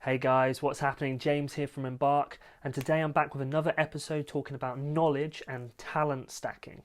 Hey guys, what's happening? James here from Embark, and today I'm back with another episode talking about knowledge and talent stacking.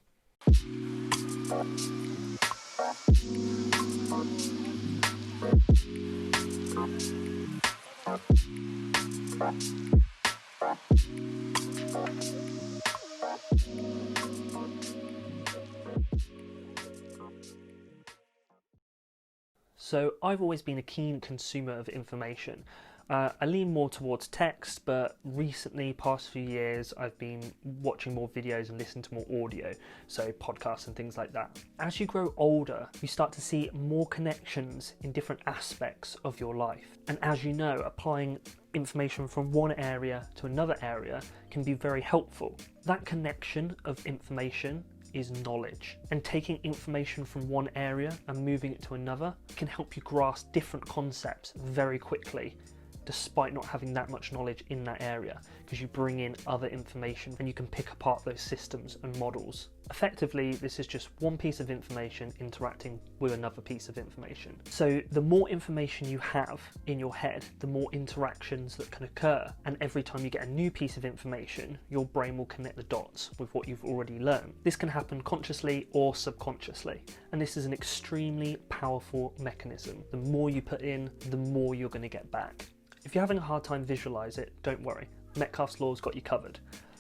So I've always been a keen consumer of information. I lean more towards text, but recently, past few years, I've been watching more videos and listening to more audio, so podcasts and things like that. As you grow older, you start to see more connections in different aspects of your life. And as you know, applying information from one area to another area can be very helpful. That connection of information is knowledge, and taking information from one area and moving it to another can help you grasp different concepts very quickly despite not having that much knowledge in that area, because you bring in other information and you can pick apart those systems and models. Effectively, this is just one piece of information interacting with another piece of information. So the more information you have in your head, the more interactions that can occur, and every time you get a new piece of information, your brain will connect the dots with what you've already learned. This can happen consciously or subconsciously, and this is an extremely powerful mechanism. The more you put in, the more you're going to get back. If you're having a hard time visualize it, don't worry, Metcalfe's Law's got you covered.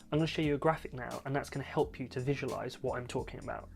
I'm going to show you a graphic now, and that's going to help you to visualize what I'm talking about.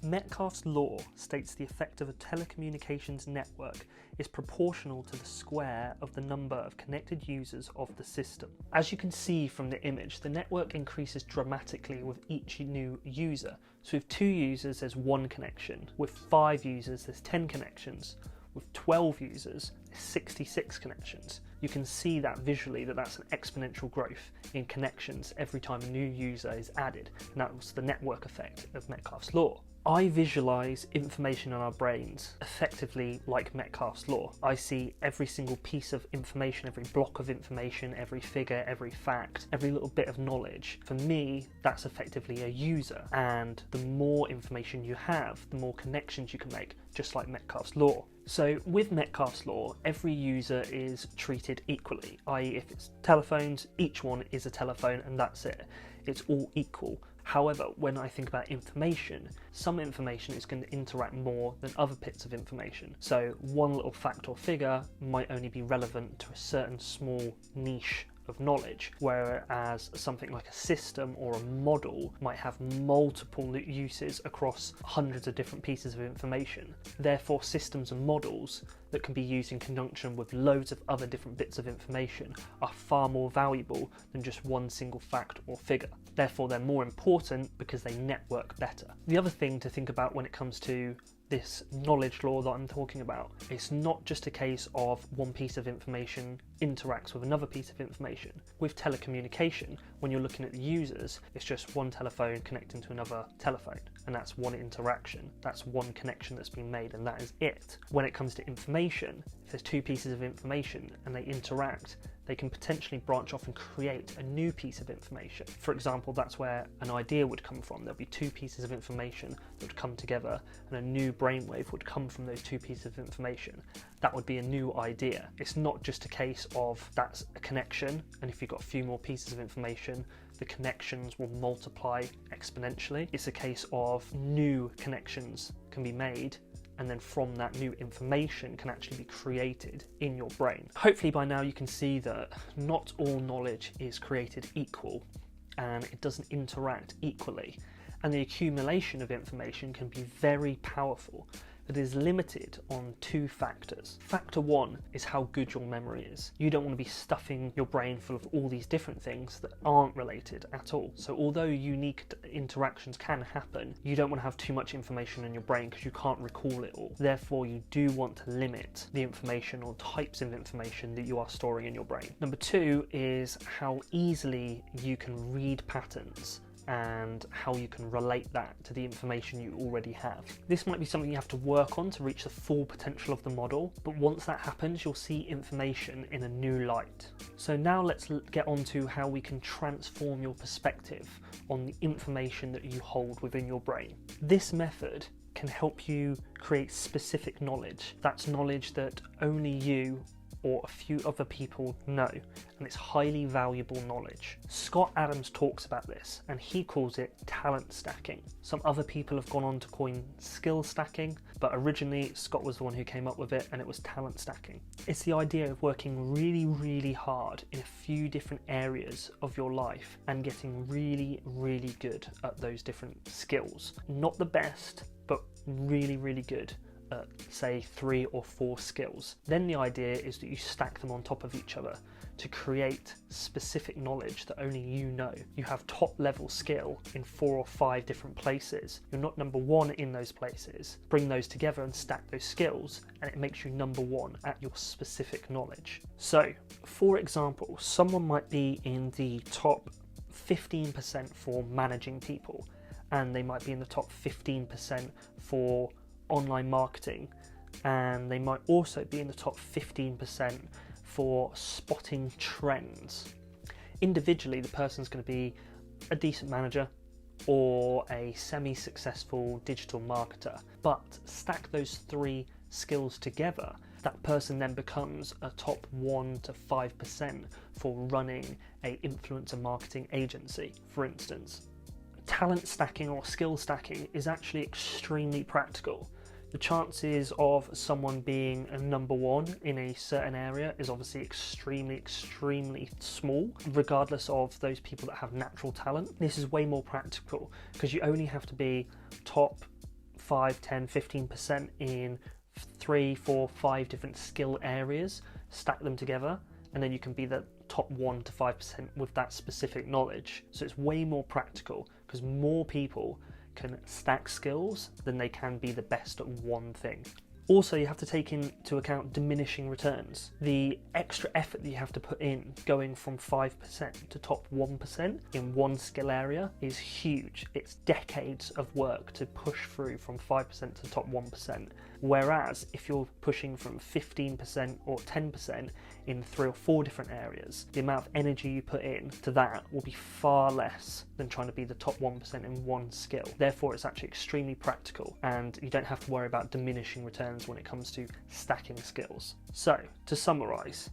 Metcalfe's Law states the effect of a telecommunications network is proportional to the square of the number of connected users of the system. As you can see from the image, the network increases dramatically with each new user. So with 2 users, there's 1 connection. With 5 users, there's 10 connections. With 12 users, there's 66 connections. You can see that visually, that's an exponential growth in connections every time a new user is added, and that was the network effect of Metcalfe's Law. I visualize information in our brains effectively like Metcalfe's Law. I see every single piece of information, every block of information, every figure, every fact, every little bit of knowledge. For me, that's effectively a user, and the more information you have, the more connections you can make, just like Metcalfe's Law. So with Metcalfe's Law, every user is treated equally, i.e. if it's telephones, each one is a telephone and that's it. It's all equal. However, when I think about information, some information is going to interact more than other bits of information. So one little fact or figure might only be relevant to a certain small niche of knowledge, whereas something like a system or a model might have multiple uses across hundreds of different pieces of information. Therefore, systems and models that can be used in conjunction with loads of other different bits of information are far more valuable than just one single fact or figure. Therefore, they're more important because they network better. The other thing to think about when it comes to this knowledge law that I'm talking about, it's not just a case of one piece of information interacts with another piece of information. With telecommunication, when you're looking at the users, it's just one telephone connecting to another telephone, and that's one interaction, that's one connection that's been made, and that is it. When it comes to information, if there's 2 pieces of information and they interact, they can potentially branch off and create a new piece of information. For example, that's where an idea would come from. There'll be 2 pieces of information that would come together, and a new brainwave would come from those 2 pieces of information. That would be a new idea. It's not just a case of that's a connection, and if you've got a few more pieces of information, the connections will multiply exponentially. It's a case of new connections can be made, and then from that new information can actually be created in your brain. Hopefully by now you can see that not all knowledge is created equal, and it doesn't interact equally, and the accumulation of information can be very powerful, but is limited on 2 factors. Factor 1 is how good your memory is. You don't want to be stuffing your brain full of all these different things that aren't related at all. So although unique interactions can happen, you don't want to have too much information in your brain because you can't recall it all. Therefore, you do want to limit the information or types of information that you are storing in your brain. Number 2 is how easily you can read patterns and how you can relate that to the information you already have. This might be something you have to work on to reach the full potential of the model, but once that happens, you'll see information in a new light. So now let's get on to how we can transform your perspective on the information that you hold within your brain. This method can help you create specific knowledge. That's knowledge that only you or a few other people know, and it's highly valuable knowledge. Scott Adams talks about this, and he calls it talent stacking. Some other people have gone on to coin skill stacking, but originally Scott was the one who came up with it, and it was talent stacking. It's the idea of working really, really hard in a few different areas of your life and getting really, really good at those different skills. Not the best, but really, really good at, say, 3 or 4 skills. Then the idea is that you stack them on top of each other to create specific knowledge that only you know. You have top level skill in 4 or 5 different places. You're not number 1 in those places. Bring those together and stack those skills, and it makes you number 1 at your specific knowledge. So, for example, someone might be in the top 15% for managing people, and they might be in the top 15% for online marketing, and they might also be in the top 15% for spotting trends. Individually, the person's going to be a decent manager or a semi-successful digital marketer, but stack those 3 skills together, that person then becomes a top 1 to 5% for running a influencer marketing agency, for instance. Talent stacking or skill stacking is actually extremely practical. The chances of someone being a number 1 in a certain area is obviously extremely small, regardless of those people that have natural talent. This is way more practical because you only have to be top 5, 10, 15% in 3, 4, 5 different skill areas, stack them together, and then you can be the top 1 to 5% with that specific knowledge. So it's way more practical because more people can stack skills than they can be the best at one thing. Also, you have to take into account diminishing returns. The extra effort that you have to put in going from 5% to top 1% in one skill area is huge. It's decades of work to push through from 5% to top 1%. Whereas if you're pushing from 15% or 10% in 3 or 4 different areas, the amount of energy you put in to that will be far less than trying to be the top 1% in one skill. Therefore, it's actually extremely practical, and you don't have to worry about diminishing returns when it comes to stacking skills. So, to summarize,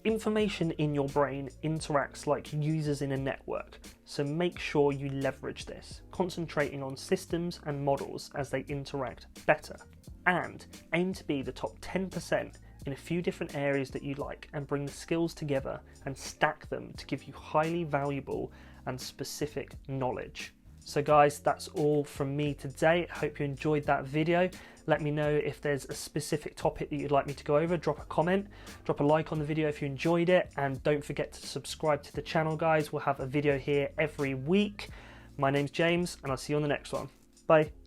information in your brain interacts like users in a network, so make sure you leverage this, concentrating on systems and models as they interact better, and aim to be the top 10% in a few different areas that you like, and bring the skills together and stack them to give you highly valuable and specific knowledge. So guys, that's all from me today. I hope you enjoyed that video. Let me know if there's a specific topic that you'd like me to go over. Drop a comment, drop a like on the video if you enjoyed it, and don't forget to subscribe to the channel, guys. We'll have a video here every week. My name's James, and I'll see you on the next one. Bye.